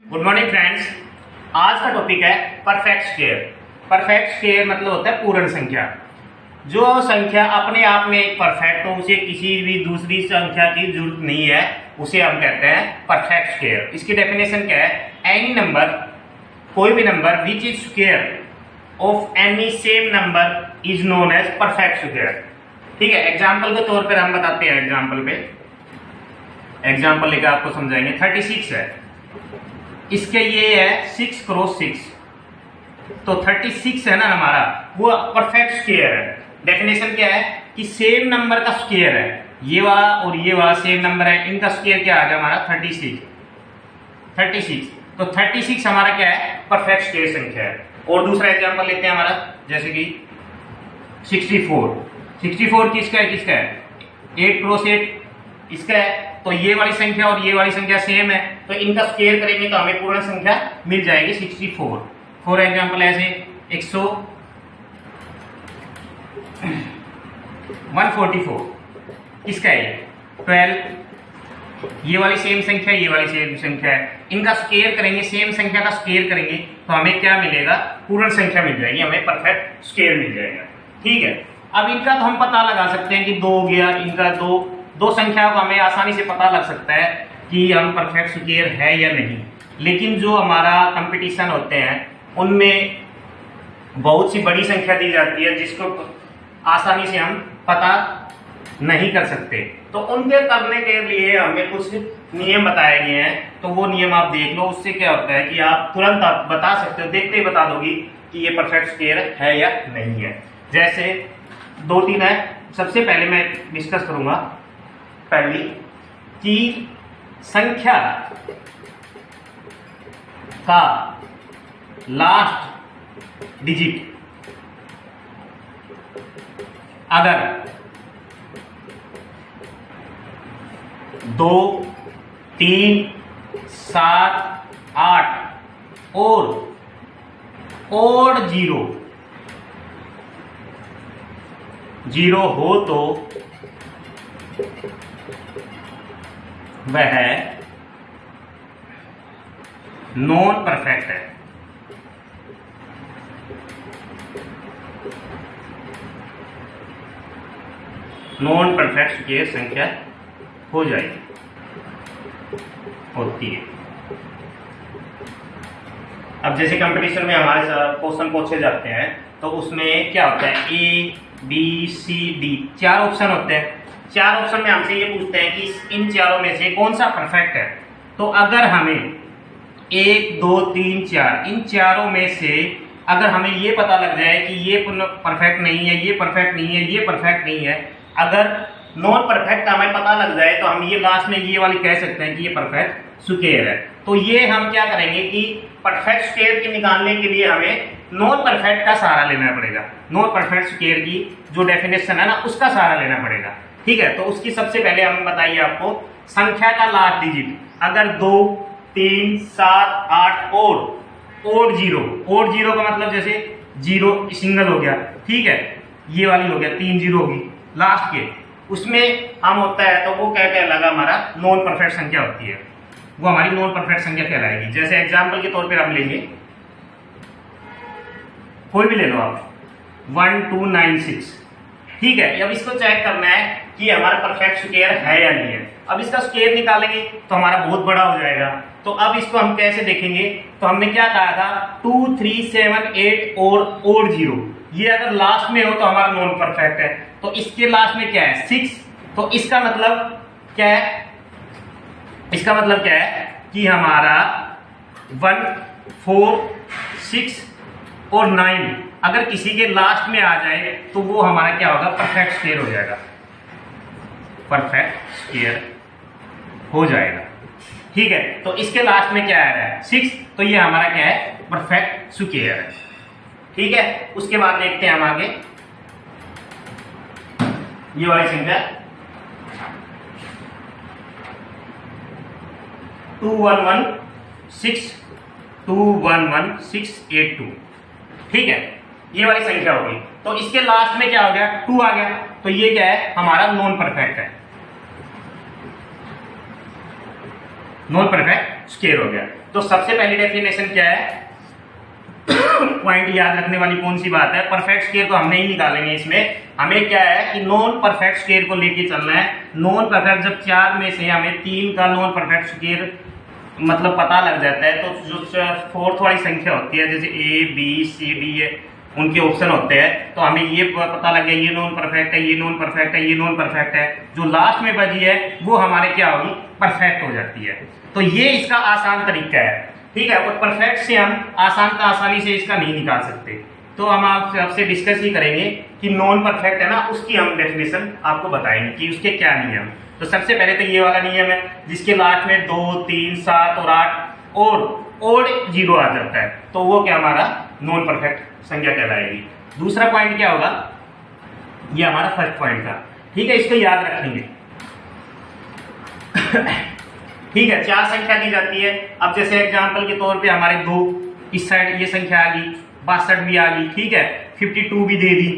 Good morning friends. आज का topic है परफेक्ट स्क्वायर। परफेक्ट स्क्वायर मतलब होता है पूर्ण संख्या। जो संख्या अपने आप में एक परफेक्ट हो, उसे किसी भी दूसरी संख्या की जरूरत नहीं है, उसे हम कहते हैं परफेक्ट स्क्वायर। इसकी डेफिनेशन क्या है? एनी नंबर, कोई भी number which is square of any same number is known as perfect square. ठीक है, एग्जाम्पल के तौर पर हम बताते हैं। एग्जाम्पल लेकर आपको समझाएंगे। 36 है, इसके ये है 6 क्रॉस 6, तो 36 है ना हमारा, वो परफेक्ट स्क्वायर है। डेफिनेशन क्या है कि सेम नंबर का स्क्वायर है, ये वाला और ये वाला सेम नंबर है, इनका स्क्वायर क्या आ गया हमारा 36। तो 36 हमारा क्या है? परफेक्ट स्क्वायर संख्या है। और दूसरा एग्जांपल लेते हैं हमारा, जैसे कि 64 किसका है? 8 क्रॉस 8 इसका है। तो ये वाली संख्या और ये वाली संख्या सेम है, तो इनका स्क्वायर करेंगे तो हमें पूर्ण संख्या मिल जाएगी 64। फॉर एग्जांपल ऐसे 144 किसका है? 12। ये वाली सेम संख्या, ये वाली सेम संख्या है, इनका स्क्वायर करेंगे, सेम संख्या का स्क्वायर करेंगे तो हमें क्या मिलेगा? पूर्ण संख्या मिल जाएगी, हमें परफेक्ट स्क्वायर मिल जाएगा। ठीक है, अब इनका तो हम पता लगा सकते हैं कि 2 हो गया, इनका दो संख्याओं का हमें आसानी से पता लग सकता है कि हम परफेक्ट स्क्वायर है या नहीं। लेकिन जो हमारा कंपटीशन होते हैं उनमें बहुत सी बड़ी संख्या दी जाती है जिसको आसानी से हम पता नहीं कर सकते, तो उनके करने के लिए हमें कुछ नियम बताए गए हैं। तो वो नियम आप देख लो, उससे क्या होता है कि आप तुरंत आप बता सकते हो, देखते ही बता दोगी कि ये परफेक्ट स्क्वायर है या नहीं है। जैसे 2-3 है। सबसे पहले मैं डिस्कस करूंगा पहली कि संख्या का लास्ट डिजिट अगर 2, 3, 7, 8 और 0 हो तो वह नॉन परफेक्ट है। नॉन परफेक्ट स्क्वायर संख्या हो जाएगी, होती है। अब जैसे कंपटीशन में हमारे साथ क्वेश्चन पूछे जाते हैं तो उसमें क्या होता है? A, B, C, D 4 option होते हैं। 4 ऑप्शन में हमसे ये पूछते हैं कि इन चारों में से कौन सा परफेक्ट है। तो अगर हमें 1, 2, 3, 4 इन चारों में से अगर हमें ये पता लग जाए कि ये परफेक्ट नहीं है, ये परफेक्ट नहीं है, ये परफेक्ट नहीं है, अगर नॉन परफेक्ट हमें पता लग जाए तो हम ये लास्ट में ये वाली कह सकते हैं कि ये परफेक्ट स्क्वायर है। तो ये हम क्या करेंगे कि परफेक्ट स्क्वायर की निकालने के लिए हमें नॉन परफेक्ट का सहारा लेना पड़ेगा। नॉन परफेक्ट स्क्वायर की जो डेफिनेशन है ना, उसका सहारा लेना पड़ेगा। ठीक है, तो उसकी सबसे पहले हम बताइए आपको संख्या का लास्ट डिजिट अगर 2, 3, 7, 8 और 0 का मतलब जैसे 0 सिंगल हो गया, ठीक है, ये वाली हो गया 3 0 होगी लास्ट के, उसमें हम होता है तो वो क्या कहलाएगा? हमारा नॉन परफेक्ट संख्या होती है, वो हमारी नॉन परफेक्ट संख्या कहलाएगी। जैसे एग्जांपल के तौर पर हम लेंगे, कोई भी ले लो आप, 1296। ठीक है, अब इसको चेक करना है कि हमारा परफेक्ट स्क्वायर है या नहीं है। अब इसका स्क्वायर निकालेंगे तो हमारा बहुत बड़ा हो जाएगा। तो अब इसको हम कैसे देखेंगे? तो हमने क्या कहा था? 2, 3, 7, 8 और 0, ये अगर लास्ट में हो तो हमारा नॉन परफेक्ट है। तो इसके लास्ट में क्या है? 6। तो इसका मतलब क्या है? इसका मतलब क्या है कि हमारा 1, 4, 6 और 9 अगर किसी के लास्ट में आ जाए तो वो हमारा क्या होगा? परफेक्ट स्क्वायर हो जाएगा, परफेक्ट स्क्वायर हो जाएगा। ठीक है, तो इसके लास्ट में क्या आ रहा है? 6, तो ये हमारा क्या है? परफेक्ट स्क्वायर है। ठीक है, उसके बाद देखते हैं हम आगे ये वाली संख्या 211,682। ठीक है, ये वाली संख्या होगी। तो इसके लास्ट में क्या हो गया? 2 आ गया, तो ये क्या है? हमारा नॉन परफेक्ट है, नॉन परफेक्ट स्क्वायर हो गया। तो सबसे पहली डेफिनेशन क्या है, पॉइंट याद रखने वाली कौन सी बात है, परफेक्ट स्क्वायर तो हम नहीं निकालेंगे इसमें, हमें क्या है कि नॉन परफेक्ट स्क्वायर को लेके चलना है। नॉन परफेक्ट जब 4 में से हमें 3 का नॉन परफेक्ट स्क्वायर मतलब पता लग जाता है, तो जो फोर्थ वाली संख्या होती है जैसे ए बी सी डी है उनके ऑप्शन होते हैं, तो हमें ये पता लग गया ये नॉन परफेक्ट है, ये नॉन परफेक्ट है, ये नॉन परफेक्ट है, जो लास्ट में बची है वो हमारे क्या होगी, परफेक्ट हो जाती है। तो ये इसका आसान तरीका है, ठीक है। और परफेक्ट से हम आसानी से इसका नहीं निकाल सकते, तो हम आपसे डिस्कस ही करेंगे कि नॉन परफेक्ट है ना, उसकी हम डेफिनेशन आपको बताएंगे कि उसके क्या नियम। तो सबसे पहले तो ये वाला नियम है जिसके लास्ट में 2, 3, 7 और 8 और 0 आ जाता है, तो वो क्या हमारा नॉन परफेक्ट संख्या कहलाएगी। दूसरा पॉइंट क्या होगा, ये हमारा फर्स्ट पॉइंट था, ठीक है, इसको याद रखेंगे। ठीक है, 4 संख्या दी जाती है। अब जैसे एग्जांपल के तौर पे हमारे 2 इस साइड ये संख्या आ गई, 62 भी आ गई, ठीक है, 52 भी दे दी,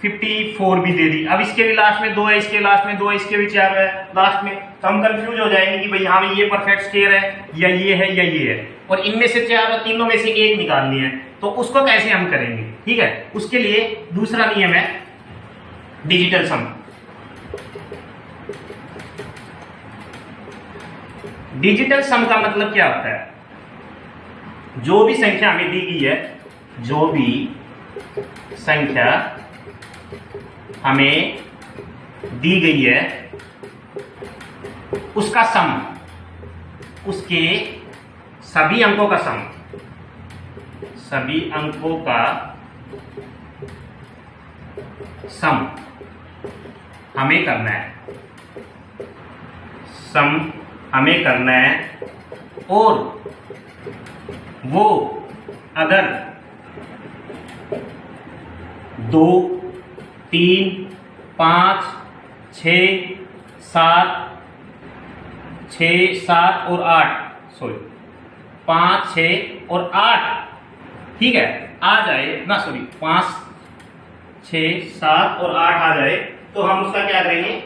54 भी दे दी। अब इसके भी लास्ट में 2 है, इसके लास्ट में 2 है, इसके भी 4 है लास्ट में, तो हम कंफ्यूज हो जाएंगे कि भाई यहाँ में ये परफेक्ट स्क्वायर है या ये है या ये है, और इनमें से 4 और तीनों में से एक निकालनी है, तो उसको कैसे हम करेंगे, ठीक है। उसके लिए दूसरा नियम है डिजिटल सम। डिजिटल सम का मतलब क्या होता है, जो भी संख्या हमें दी गई है, जो भी संख्या हमें दी गई है उसका सम, उसके सभी अंकों का सम, सभी अंकों का सम हमें करना है, सम हमें करना है। और वो अगर 2, 3, 5, 6, 7 और 8 सॉरी 5, 6 और 8, ठीक है, आ जाए ना, सॉरी 5, 6, 7 और 8 आ जाए, तो हम उसका क्या करेंगे,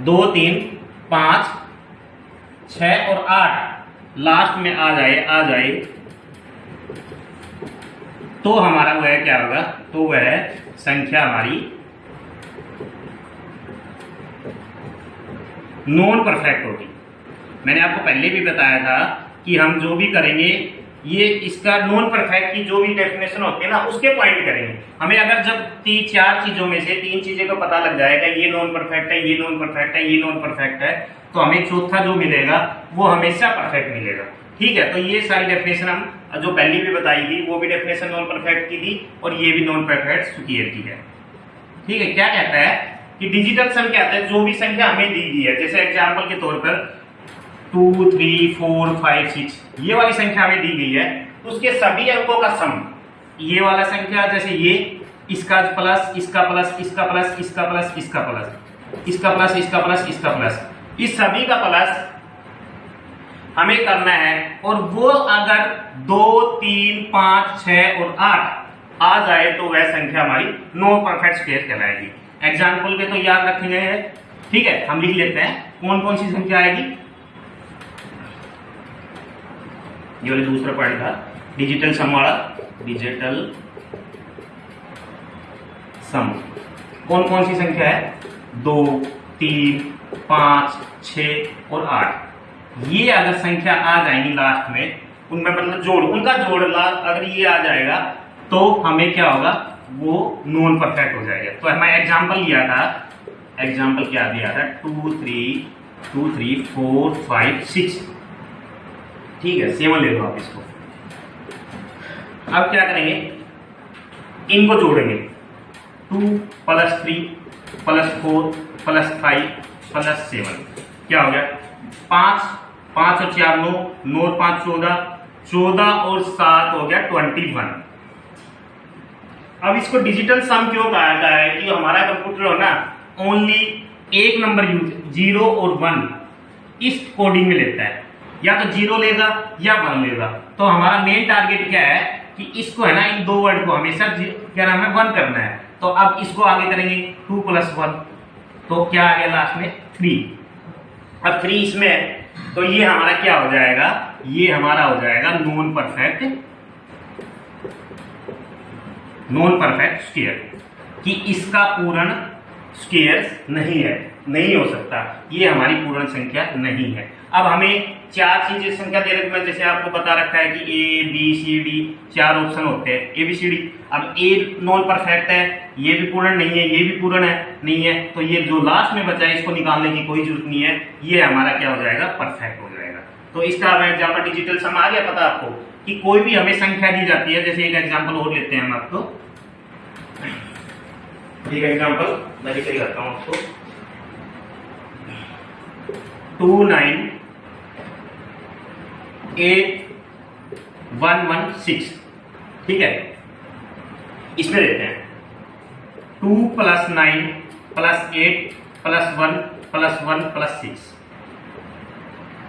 2, 3, 5, 6 और 8 लास्ट में आ जाए तो हमारा वह क्या होगा, तो वह संख्या हमारी नॉन परफेक्ट होगी। मैंने आपको पहले भी बताया था कि हम जो भी करेंगे ये इसका नॉन परफेक्ट की जो भी डेफिनेशन होती है ना, उसके पॉइंट करेंगे। हमें अगर जब 4 चीजों में से 3 चीजें को पता लग जाएगा, ये नॉन परफेक्ट है, ये नॉन परफेक्ट है, ये नॉन परफेक्ट है, तो हमें चौथा जो मिलेगा वो हमेशा परफेक्ट मिलेगा, ठीक है। तो ये सारी डेफिनेशन हम जो पहली भी बताई थी वो भी डेफिनेशन नॉन परफेक्ट की थी, और ये भी नॉन परफेक्ट स्क्वायर की है, ठीक है। क्या कहता है कि डिजिटल सम क्या होता है, जो भी संख्या हमें दी गई है, जैसे एग्जाम्पल के तौर पर 2, 3, 4, 5, 6 ये वाली संख्या हमें दी गई है, उसके सभी अंकों का सम, ये वाला संख्या जैसे ये, इसका प्लस, इसका प्लस, इसका प्लस, इसका प्लस, इसका प्लस, इसका प्लस, इसका प्लस, इसका प्लस, इस सभी का प्लस हमें करना है। और वो अगर 2, 3, 5, 6 और 8 आ जाए तो वह संख्या हमारी नॉन परफेक्ट स्क्वायर कहलाएगी। एग्जाम्पल पे तो याद रखेंगे, ठीक है, हम लिख लेते हैं कौन कौन सी संख्या आएगी। ये वाला दूसरा पॉइंट था डिजिटल सम वाला, डिजिटल सम कौन कौन सी संख्या है, 2, 3, 5, 6 और 8, ये अगर संख्या आ जाएंगी लास्ट में, उनमें मतलब जोड़, उनका जोड़ अगर ये आ जाएगा तो हमें क्या होगा, वो नॉन परफेक्ट हो जाएगा। तो हमें एग्जाम्पल लिया था, एग्जाम्पल क्या दिया था, 2, 3, 4, 5, 6, ठीक है, 7 ले लो आप इसको। अब क्या करेंगे, इनको जोड़ेंगे, 2 + 3 + 4 + 5 + 7 क्या हो गया, 5 और 4 9, 9 और 5 14, 14 और 7 हो गया 21। अब इसको डिजिटल सम क्यों कहा जाता है कि हमारा कंप्यूटर हो ना, ओनली एक नंबर यूज 0 और 1 इस कोडिंग में लेता है, या तो 0 लेगा या 1 लेगा। तो हमारा मेन टारगेट क्या है कि इसको है ना, इन दो वर्ड को हमेशा क्या नाम है, 1 करना है। तो अब इसको आगे करेंगे 2 + 1 तो क्या आ गया लास्ट में 3। अब 3 इसमें है तो ये हमारा क्या हो जाएगा, ये हमारा हो जाएगा नॉन परफेक्ट स्क्वायर, कि इसका पूर्ण स्क्वायर नहीं है, नहीं हो सकता, ये हमारी पूर्ण संख्या नहीं है। अब हमें 4 चीजें संख्या दे रखी है, जैसे आपको बता रखा है कि A B C D 4 option होते हैं ए बी सी डी। अब ए नॉन परफेक्ट है, ये भी पूर्ण नहीं है, ये भी पूर्ण है नहीं है, तो ये जो लास्ट में बचा है इसको निकालने की कोई जरूरत नहीं है, ये हमारा क्या हो जाएगा, परफेक्ट हो जाएगा। तो इसका एग्जाम्पल डिजिटल सम आ गया पता आपको, कि कोई भी हमें संख्या दी जाती है, जैसे एक एग्जाम्पल और लेते हैं हम आपको, एक एग्जाम्पल मैं लिख करता हूं आपको, 2988116, ठीक है। इसमें देते हैं 2 + 9 + 8 + 1 + 1 + 6,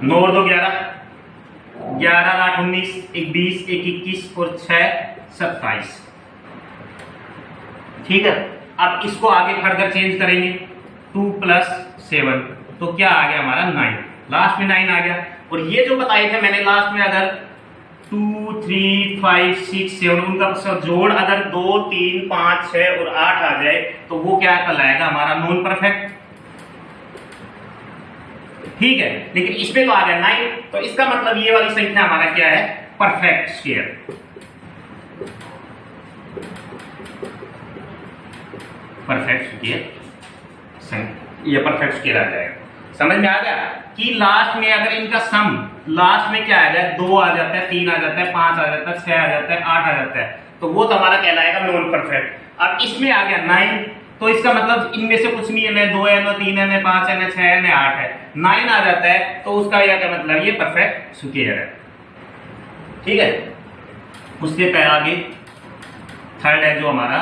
9 और 2 11, 11 8 19, 1 20, 1 21 और 6 27, ठीक है। अब इसको आगे फर्दर चेंज करेंगे, 2 + 7, तो क्या आ गया हमारा 9, लास्ट में 9 आ गया। और ये जो बताए थे मैंने लास्ट में, अगर 2 3 5 6 7 उनका सब जोड़ अगर 2 3 5 6 और 8 आ जाए तो वो क्या कहलाएगा, हमारा नॉन परफेक्ट, ठीक है। लेकिन इसमें तो आ गया 9, तो इसका मतलब ये वाली संख्या हमारा क्या है, परफेक्ट स्क्वायर, परफेक्ट स्क्वायर, ये परफेक्ट स्क्वायर आ जाएगा। समझ में आ गया कि लास्ट में अगर इनका सम लास्ट में क्या आ जाए, 2 आ जाता है, 3 आ जाता है, 5 आ जाता है, 6 आ जाता है, 8 आ जाता है, तो वो तो हमारा कहलाएगा नॉन परफेक्ट। अब इसमें आ गया 9, तो इसका मतलब इनमें से कुछ नहीं है, न 2 है, न 3 है, न 5 है, न 6 है, न 8 है, 9 आ जाता है, तो उसका यह क्या मतलब, ये परफेक्ट स्क्वायर है, ठीक है। उसके पहले आगे थर्ड है जो हमारा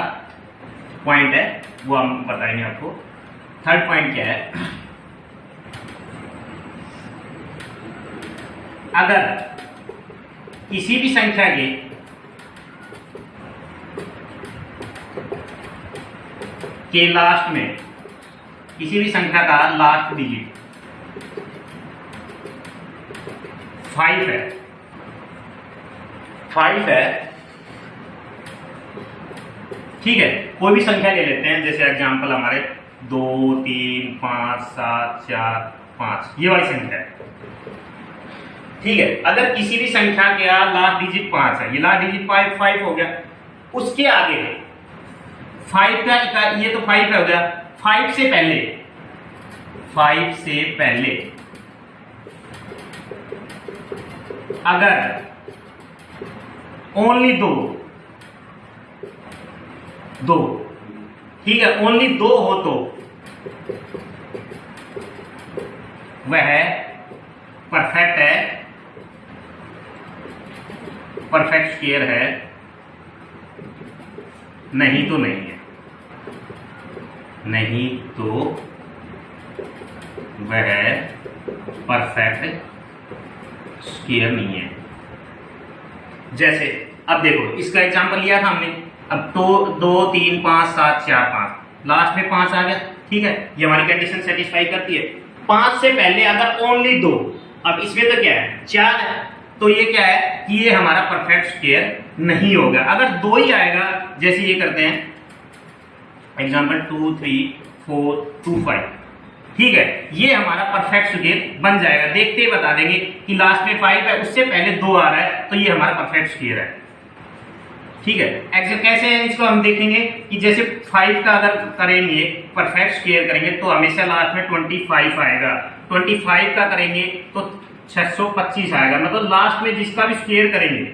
पॉइंट है, वो हम बताएंगे आपको। थर्ड पॉइंट क्या है, अगर किसी भी संख्या के लास्ट में, किसी भी संख्या का लास्ट डिजिट 5 है, 5 है, ठीक है। कोई भी संख्या ले लेते हैं, जैसे एग्जांपल हमारे 2 3 5 7 4 5 ये वाली संख्या है, ठीक है। अगर किसी भी संख्या का लास्ट डिजिट 5 है, ये लास्ट डिजिट 5 हो गया, उसके आगे 5 का ये तो 5 हो गया, 5 से पहले अगर ओनली 2, ठीक है, ओनली 2 हो तो वह परफेक्ट है, परफेक्ट स्क्वायर है, नहीं तो नहीं है, नहीं तो वह परफेक्ट स्क्वायर नहीं है। जैसे अब देखो इसका एग्जांपल लिया था हमने, अब तो 2 3 5 7 4 5 लास्ट में 5 आ गया, ठीक है, ये हमारी कंडीशन सेटिस्फाई करती है। 5 से पहले अगर ओनली 2, अब इसमें तो क्या है 4 है, तो ये क्या है कि ये हमारा परफेक्ट स्क्वायर नहीं होगा। अगर 2 ही आएगा, जैसे ये करते हैं एग्जांपल 2 3 4 2 5, ठीक है, ये हमारा परफेक्ट स्क्वायर बन जाएगा। देखते ही बता देंगे कि लास्ट में 5 है, उससे पहले 2 आ रहा है, तो ये हमारा परफेक्ट स्क्वायर है, ठीक है। कैसे है इसको हम देखेंगे कि जैसे 5 का अगर करेंगे परफेक्ट स्क्वायर करेंगे तो हमेशा लास्ट में 25 आएगा, 25 का करेंगे तो 625 आएगा, मतलब लास्ट में जिसका भी स्क्वायर करेंगे,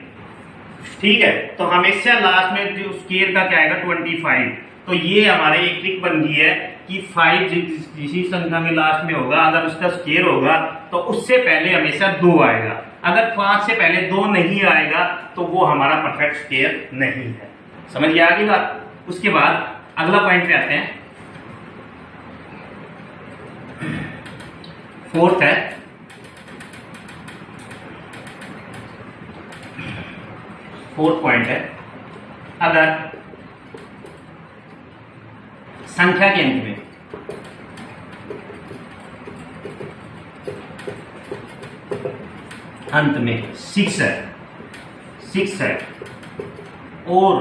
ठीक है, तो हमेशा लास्ट में जो स्क्वायर का क्या आएगा 25। तो ये हमारे एक ट्रिक बन गई है कि 5 जिसी संख्या में लास्ट में होगा, अगर उसका स्क्वायर होगा तो उससे पहले हमेशा 2 आएगा। अगर 5 से पहले 2 नहीं आएगा तो वो हमारा परफेक्ट स्क्वायर नहीं है। समझ गया आगे बात। उसके बाद अगला पॉइंट पे आते हैं, फोर्थ है, फोर्थ पॉइंट है, अगर संख्या के अंत में अंत में 6 है और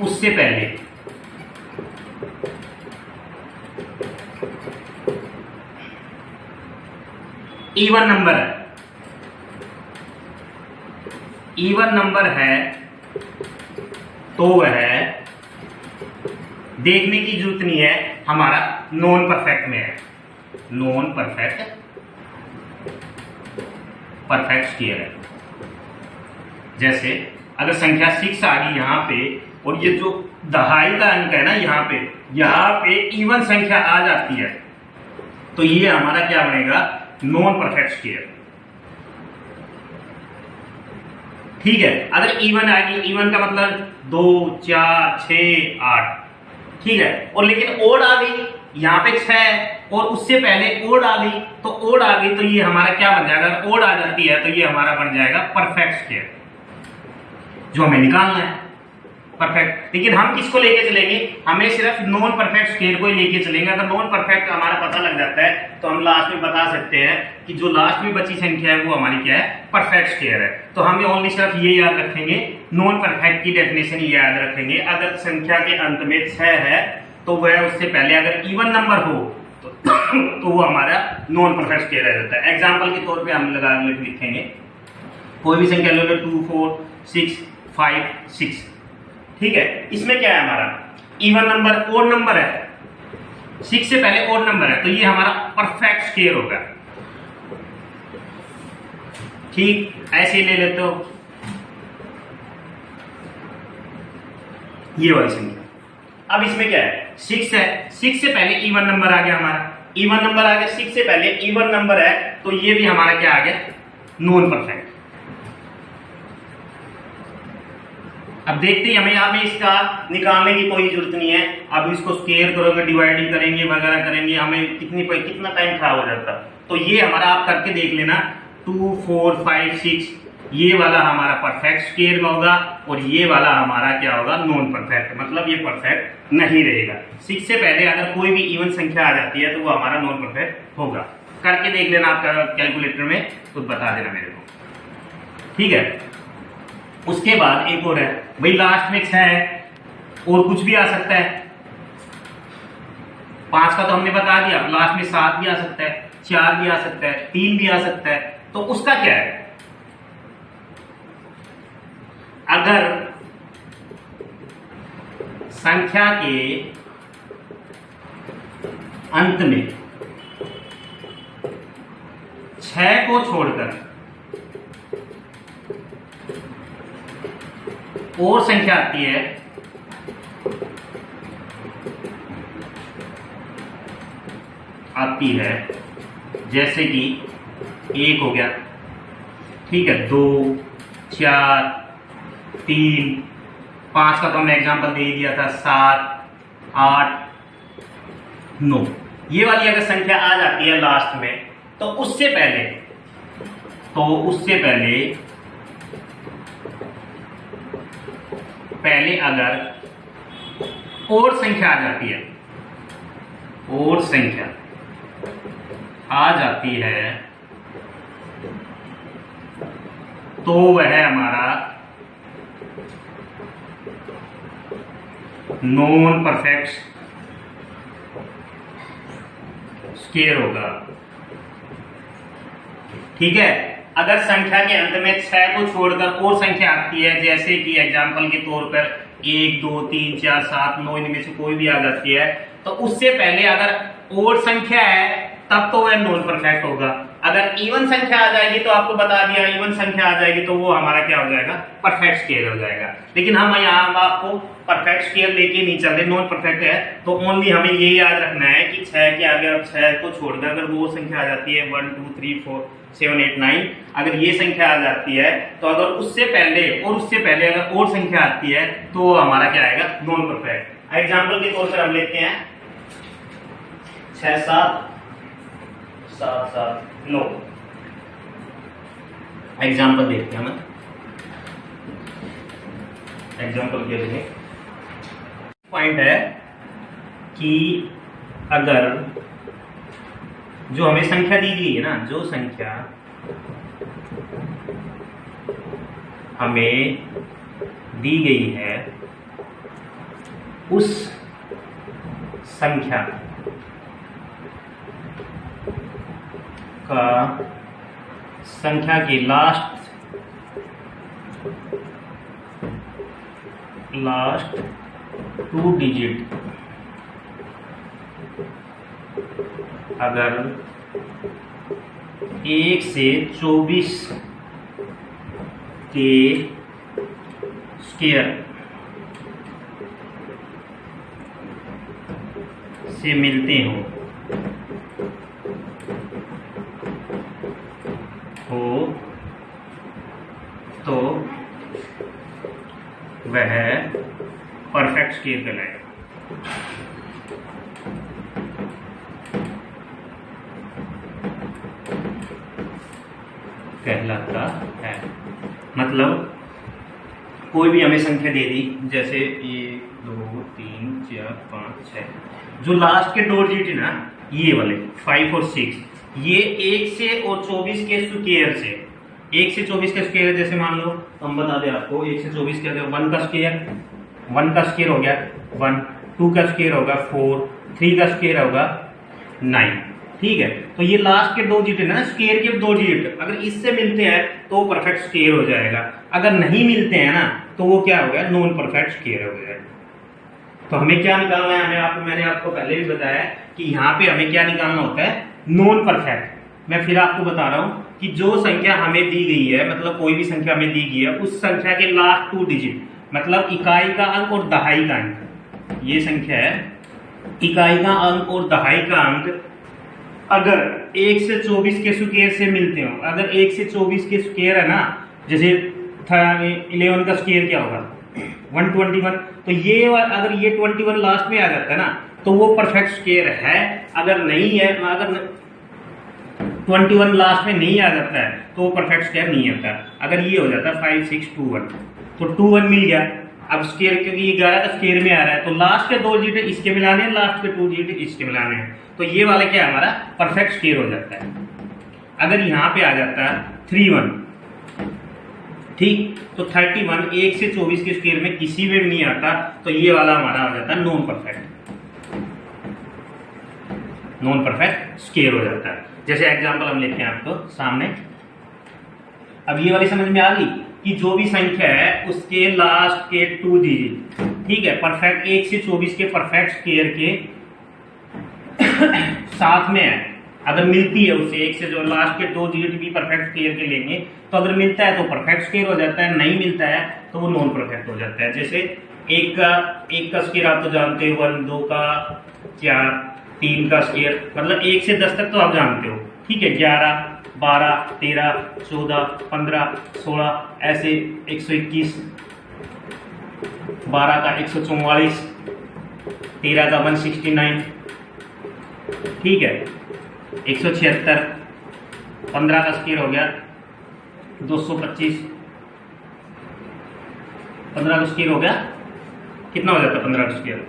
उससे पहले इवन नंबर है तो वह देखने की जरूरत नहीं है, हमारा नॉन परफेक्ट में है, नॉन परफेक्ट स्क्वायर है। जैसे अगर संख्या 6 आ गई यहाँ पे और ये जो दहाई का अंक है ना यहाँ पे इवन संख्या आ जाती है तो ये हमारा क्या बनेगा, नॉन परफेक्ट स्क्वायर। ठीक है, अगर इवन आ गई, इवन का मतलब 2 4 6 8, ठीक है, और लेकिन ओड आ गई यहाँ पे 6 और उससे पहले ओड आ गई तो ये हमारा क्या बन जाएगा, ओड आ जाती है तो ये हमारा बन जाएगा परफेक्ट स्क्वायर, जो हमें निकालना है परफेक्ट। लेकिन हम किसको लेके चलेंगे, हमें सिर्फ नॉन परफेक्ट स्क्वायर को ही लेके चलेंगे। अगर नॉन परफेक्ट हमारा पता लग जाता है तो हम लास्ट में बता सकते हैं कि जो लास्ट में बची संख्या है वो हमारी क्या है, परफेक्ट स्क्वायर है। तो हम ओनली सिर्फ ये याद रखेंगे, नॉन परफेक्ट की डेफिनेशन ये याद रखेंगे, अगर संख्या के अंत में 6 है तो वह उससे पहले अगर इवन नंबर हो तो वो हमारा नॉन परफेक्ट स्क्वायर रह जाता है। एग्जाम्पल के तौर पर हम लिखेंगे, कोई भी संख्या लो, 2 4 6 5 6, ठीक है, इसमें क्या है हमारा इवन नंबर, ओड नंबर है, 6 से पहले ओड नंबर है तो ये हमारा परफेक्ट स्क्वायर होगा। ठीक, ऐसे ही ले लेते हो ये वाली संख्या। अब इसमें क्या है, 6 है, 6 से पहले इवन नंबर आ गया, हमारा इवन नंबर आ गया, 6 से पहले इवन नंबर है तो ये भी हमारा क्या आ गया, नॉन परफेक्ट। अब देखते हैं, हमें इसका निकालने की कोई जरूरत नहीं है। अब इसको स्क्वायर करोगे, डिवाइडिंग करेंगे वगैरह करेंगे, हमें कितना टाइम खराब हो जाता। तो ये हमारा आप करके देख लेना, 2 4 5 6 ये वाला हमारा परफेक्ट स्क्वायर में होगा और ये वाला हमारा क्या होगा, नॉन परफेक्ट, मतलब ये परफेक्ट नहीं रहेगा। 6 से पहले अगर कोई भी इवन संख्या आ जाती है तो वो हमारा नॉन परफेक्ट होगा। करके देख लेना आपका कैलकुलेटर में, तो बता देना मेरे को, ठीक है। उसके बाद एक और है भाई, लास्ट में 6 है और कुछ भी आ सकता है, 5 का तो हमने बता दिया, लास्ट में 7 भी आ सकता है, 4 भी आ सकता है, 3 भी आ सकता है, तो उसका क्या है, अगर संख्या के अंत में 6 को छोड़कर और संख्या आती है जैसे कि 1 हो गया, ठीक है, 2 4 3 5 का तो हमने एग्जांपल दे दिया था, 7 8 9, ये वाली अगर संख्या आ जाती है लास्ट में तो उससे पहले अगर और संख्या आ जाती है, और संख्या आ जाती है तो वह हमारा नॉन परफेक्ट स्क्वायर होगा, ठीक है। अगर संख्या के अंत में 6 को छोड़कर और संख्या आती है, जैसे कि एग्जांपल के तौर पर 1 2 3 4 7 9 इनमें से कोई भी आ जाती है, तो उससे पहले अगर और संख्या है तब तो वह नॉन परफेक्ट होगा। अगर इवन संख्या आ जाएगी तो आपको बता दिया, इवन संख्या आ जाएगी तो वो हमारा क्या हो जाएगा, परफेक्ट स्क्वायर हो जाएगा। लेकिन हम यहाँ आपको परफेक्ट स्क्वायर लेके नहीं चल रहे, नॉन परफेक्ट है, तो ओनली हमें ये याद रखना है कि 6 के आगे अब 6 को छोड़कर अगर वो संख्या आ जाती है 1 2 3 4 7 8 9, अगर ये संख्या आ जाती है तो अगर उससे पहले अगर और संख्या आती है तो हमारा क्या आएगा, नॉन परफेक्ट। एग्जाम्पल के तौर पर हम लेते हैं 6 7 7 7 9, एग्जाम्पल देखते हैं हम, एग्जाम्पल के लिए पॉइंट है कि अगर जो हमें संख्या दी गई है ना, जो संख्या हमें दी गई है उस संख्या का संख्या के लास्ट 2 डिजिट अगर 1 से 24 के स्क्वायर से मिलते हो तो वह परफेक्ट स्क्वायर कहलाएगा। कहलाता है मतलब कोई भी हमें संख्या दे दी, जैसे 1 2 3 4 5 6, जो लास्ट के 2 डिजिट है ना, ये वाले 5 और 6, ये 1 से और 24 के स्क्वायर से, 1 से 24 का स्क्वायर, जैसे मान लो हम बता दें आपको, 1 से 24 का 1 का स्क्वायर, 1 का स्क्वायर हो गया 1, 2 का स्क्वायर होगा 4, 3 का स्क्वायर होगा 9। ठीक है, तो ये लास्ट के 2 डिजिट है ना, स्क्वायर के 2 डिजिट अगर इससे मिलते हैं तो परफेक्ट स्क्वायर हो जाएगा, अगर नहीं मिलते हैं ना तो वो क्या हो गया, नॉन परफेक्ट स्क्वायर हो गया। तो हमें क्या निकालना है, मैंने आपको पहले भी बताया कि यहाँ पे हमें क्या निकालना होता है, नॉन परफेक्ट। मैं फिर आपको बता रहा हूँ कि जो संख्या हमें दी गई है, मतलब कोई भी संख्या हमें दी गई है, उस संख्या के लास्ट 2 डिजिट, मतलब इकाई का अंक और दहाई का अंक, ये संख्या है इकाई का अंक और दहाई का अंक अगर 1 से 24 के स्क्वायर से मिलते हो, अगर 1 से 24 के स्क्वायर है ना, जैसे 11 का स्क्वायर क्या होगा 121, तो ये अगर ये 21 लास्ट में आ जाता है ना तो वो परफेक्ट स्क्वायर है, अगर नहीं है, अगर 21 लास्ट में नहीं आ जाता है तो वो परफेक्ट स्क्वायर नहीं आता। अगर ये हो जाता है 5 6 2 1, तो 2 1 मिल गया। अब स्क्वायर, क्योंकि ये 11 का स्क्वायर में आ रहा है तो लास्ट के 2 डिजिट इसके मिलाने हैं, लास्ट के 2 डिजिट इसके मिलाने हैं, तो ये वाला क्या है हमारा परफेक्ट स्क्वायर हो जाता है। अगर यहाँ पे आ जाता है 3 1, ठीक, तो 31 1 से 24 के स्क्वायर में किसी में भी नहीं आता, तो ये वाला हमारा आ जाता है नॉन परफेक्ट स्क्वायर हो जाता है। जैसे एग्जांपल हम लेते हैं आपको सामने, अब ये वाली समझ में आ गई कि जो भी संख्या है उसके लास्ट के 2 डिजिट, ठीक है, परफेक्ट 1 से 24 के परफेक्ट स्क्वायर के साथ में है, अगर मिलती है उससे 1 से जो लास्ट के 2 डिजिट भी परफेक्ट स्क्वायर के लेंगे, तो अगर मिलता है तो परफेक्ट स्क्वायर हो जाता है, नहीं मिलता है तो वो नॉन परफेक्ट हो जाता है। जैसे 1 का स्क्वायर आप तो जानते हो 1, 2 का 4, 3 का स्क्वायर, मतलब 1 से 10 तक तो आप जानते हो, ठीक है, 11 12 13 14 15 16 ऐसे 121, 12 का 144, 13 का 169, ठीक है, 176, 15 का स्क्वायर हो गया 225, 15 का स्क्वायर हो गया कितना हो जाता है 15 का स्क्वायर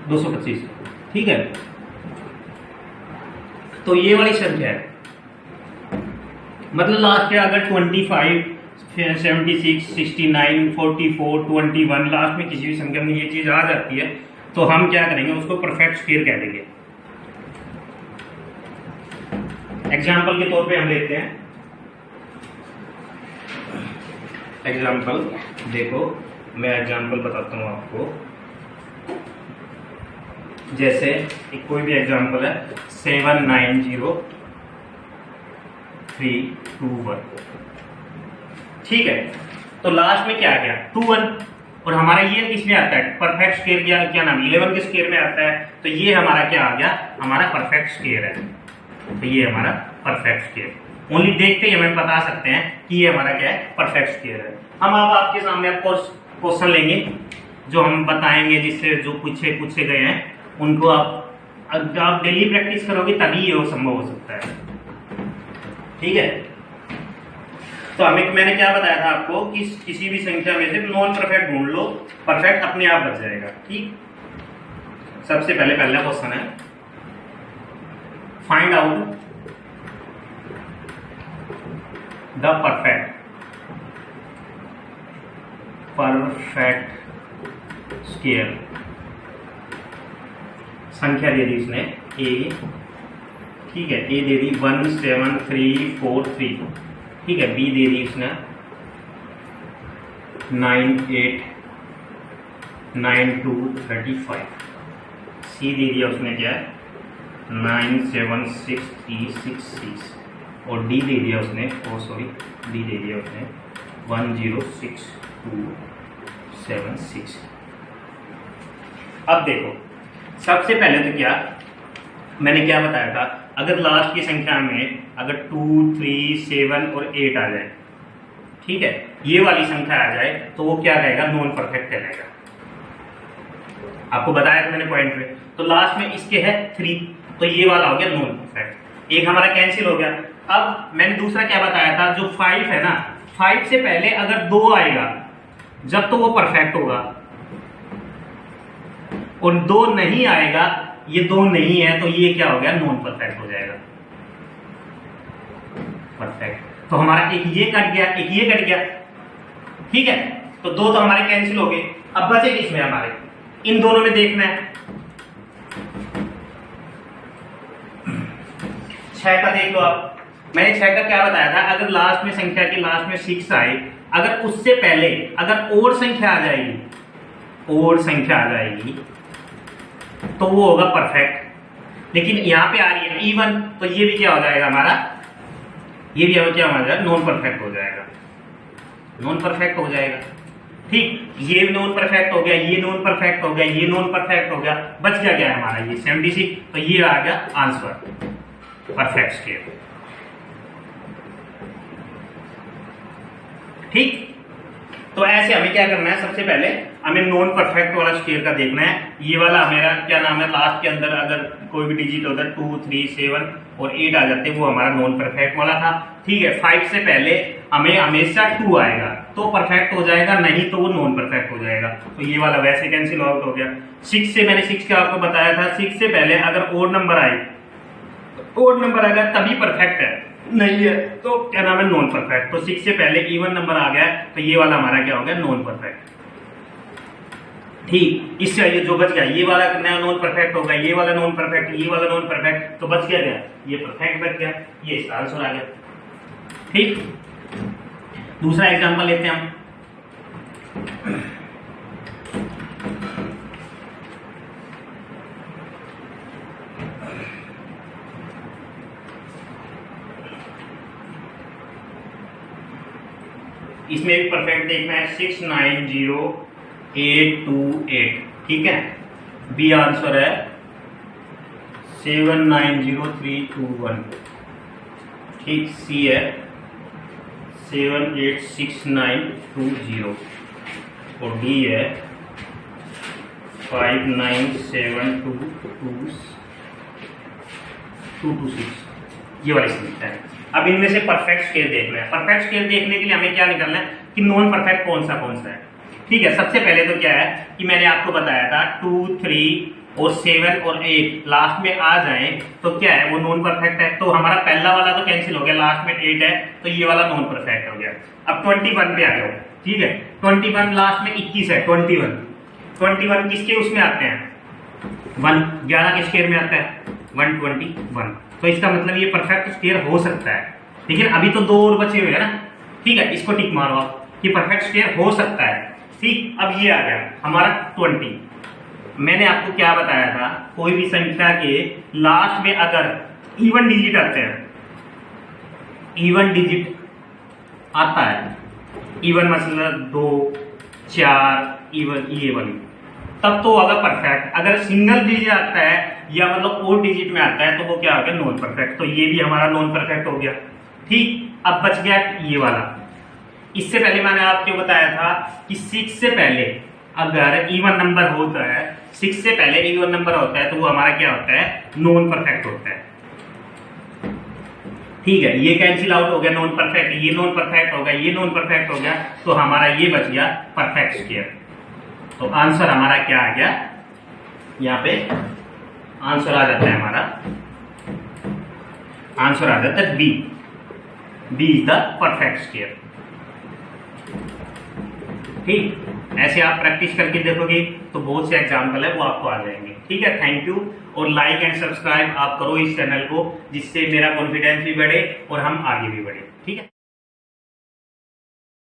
225, ठीक है। तो ये वाली संख्या है, मतलब लास्ट के अगर 25 76 69 44 21 लास्ट में किसी भी संख्या में ये चीज आ जाती है तो हम क्या करेंगे, उसको परफेक्ट स्क्वायर कह देंगे। एग्जाम्पल के तौर पे हम लेते हैं, एग्जाम्पल देखो, मैं एग्जाम्पल बताता हूँ आपको। जैसे एक कोई भी एग्जाम्पल है 790321, ठीक है, तो लास्ट में क्या आ गया 21, और हमारा ये किसमें आता है परफेक्ट स्क्वायर, क्या नाम 11 के स्क्वायर में आता है, तो ये हमारा क्या आ गया, हमारा परफेक्ट स्क्वायर है। तो ये हमारा परफेक्ट स्क्वायर, ओनली देखते ही हमें बता सकते हैं कि ये हमारा क्या है परफेक्ट स्क्वायर है। हम अब आपके सामने आपको क्वेश्चन लेंगे जो हम बताएंगे, जिससे जो पूछे गए हैं उनको आप डेली प्रैक्टिस करोगे तभी ये संभव हो सकता है, ठीक है। तो मैंने क्या बताया था आपको कि किसी भी संख्या में से नॉन परफेक्ट ढूंढ लो, परफेक्ट अपने आप बच जाएगा। ठीक, सबसे पहले पहला क्वेश्चन है, find out the perfect square. संख्या दे दी उसने ए, ठीक है, ए दे दी 17343, ठीक है, बी दे दी उसने 989235, सी दे दिया उसने क्या 976366 और डी दे दिया उसने डी दे दिया उसने 106276। अब देखो, सबसे पहले तो क्या मैंने क्या बताया था, अगर लास्ट की संख्या में अगर 2, 3, 7 और 8 आ जाए, ठीक है, ये वाली संख्या आ जाए तो वो क्या रहेगा, नॉन परफेक्ट रहेगा। आपको बताया था मैंने पॉइंट पे। तो लास्ट में इसके है 3, तो ये वाला हो गया नॉन परफेक्ट, एक हमारा कैंसिल हो गया। अब मैंने दूसरा क्या बताया था, जो 5 है ना, 5 से पहले अगर 2 आएगा जब तो वो परफेक्ट होगा, और 2 नहीं आएगा, ये 2 नहीं है तो ये क्या हो गया, नॉन परफेक्ट हो जाएगा। परफेक्ट तो हमारा एक ये कट गया, एक ये कट गया, ठीक है, तो 2 तो हमारे कैंसिल हो गए। अब बचे किसमें हमारे, इन दोनों में देखना है। 6 का देख लो आप, मैंने 6 का क्या बताया था, अगर लास्ट में संख्या के लास्ट में 6 आए, अगर उससे पहले अगर और संख्या आ जाएगी, तो वो होगा परफेक्ट। लेकिन यहां पे आ रही है इवन, तो ये भी क्या हो जाएगा हमारा, ये भी क्या हो जाएगा, नॉन परफेक्ट हो जाएगा, नॉन परफेक्ट हो जाएगा। ठीक, ये नॉन परफेक्ट हो गया, ये नॉन परफेक्ट हो गया, ये नॉन परफेक्ट हो गया, बच गया क्या हमारा ये 76, तो ये आ गया आंसर, परफेक्ट स्क्वायर। ठीक, तो ऐसे हमें क्या करना है, सबसे पहले हमें नॉन परफेक्ट वाला स्क्वायर का देखना है। ये वाला मेरा क्या नाम है, लास्ट के अंदर अगर कोई भी डिजिट होता है 2, 3, 7 और 8 आ जाते, वो हमारा नॉन परफेक्ट वाला था। ठीक है, 5 से पहले हमें हमेशा 2 आएगा तो परफेक्ट हो जाएगा, नहीं तो वो नॉन परफेक्ट हो जाएगा। तो ये वाला वैसे कैंसिल आउट हो गया। 6 से मैंने 6 का आपको बताया था, 6 से पहले अगर ओड नंबर आए, ओड नंबर आएगा तभी परफेक्ट है, नहीं है तो क्या नाम है, नॉन परफेक्ट। तो 6 से पहले इवन नंबर आ गया तो ये वाला हमारा क्या हो गया, नॉन परफेक्ट। ठीक, इससे ये जो बच गया, ये वाला नॉन परफेक्ट होगा, ये वाला नॉन परफेक्ट, ये वाला नॉन परफेक्ट, तो बच गया ये परफेक्ट बच गया, ये इसका आंसर आ गया। ठीक, दूसरा एग्जांपल लेते हैं हम। इसमें भी परफेक्ट देखना है, 690828, ठीक है, बी आंसर है 790321, ठीक, सी है 786920 और डी है 59722226। ये वाली संख्या है। अब इनमें से परफेक्ट स्केल देखना है। परफेक्ट स्केल देखने के लिए हमें क्या निकालना है कि नॉन परफेक्ट कौन सा है। ठीक है, सबसे पहले तो क्या है कि मैंने आपको बताया था 2, 3 और 7 और 8 लास्ट में आ जाए तो क्या है, वो नॉन परफेक्ट है। तो हमारा पहला वाला तो कैंसिल हो गया, लास्ट में 8 है तो ये वाला नॉन परफेक्ट हो गया। अब 21 पे आ जाओ, ठीक है, 21 लास्ट में 21 है, 21 किसके उसमें आते हैं, 11 के स्क्वायर में आता है 121। तो इसका मतलब ये परफेक्ट स्क्वायर हो सकता है, लेकिन अभी तो 2 और बचे हुए हैं ना। ठीक है, इसको टिक मारो आप कि परफेक्ट स्क्वायर हो सकता है। ठीक, अब ये आ गया हमारा 20। मैंने आपको क्या बताया था, कोई भी संख्या के लास्ट में अगर इवन डिजिट आते हैं, इवन डिजिट आता है, इवन मतलब 2, 4 इवन, ये वाली, तब तो होगा परफेक्ट। अगर सिंगल डिजिट आता है या मतलब 4 डिजिट में आता है तो वो क्या हो गया, नॉन परफेक्ट। तो ये भी हमारा नॉन परफेक्ट हो गया। ठीक, अब बच गया ये वाला। इससे पहले मैंने आपको बताया था कि 6 से पहले अगर इवन नंबर होता है, 6 से पहले इवन नंबर होता है तो वो हमारा क्या होता है, नॉन परफेक्ट होता है। ठीक है, ये कैंसिल आउट हो गया नॉन परफेक्ट, ये नॉन परफेक्ट हो गया, ये नॉन परफेक्ट हो गया, तो हमारा ये बच गया परफेक्ट स्क्वायर। तो आंसर हमारा क्या आ गया, यहाँ पे आंसर आ जाता है हमारा, आंसर आ जाता है B, B is the perfect square. ठीक, ऐसे आप प्रैक्टिस करके देखोगे तो बहुत से एग्जाम्पल है वो आपको आ जाएंगे। ठीक है, थैंक यू। और लाइक एंड सब्सक्राइब आप करो इस चैनल को, जिससे मेरा कॉन्फिडेंस भी बढ़े और हम आगे भी बढ़े। ठीक है।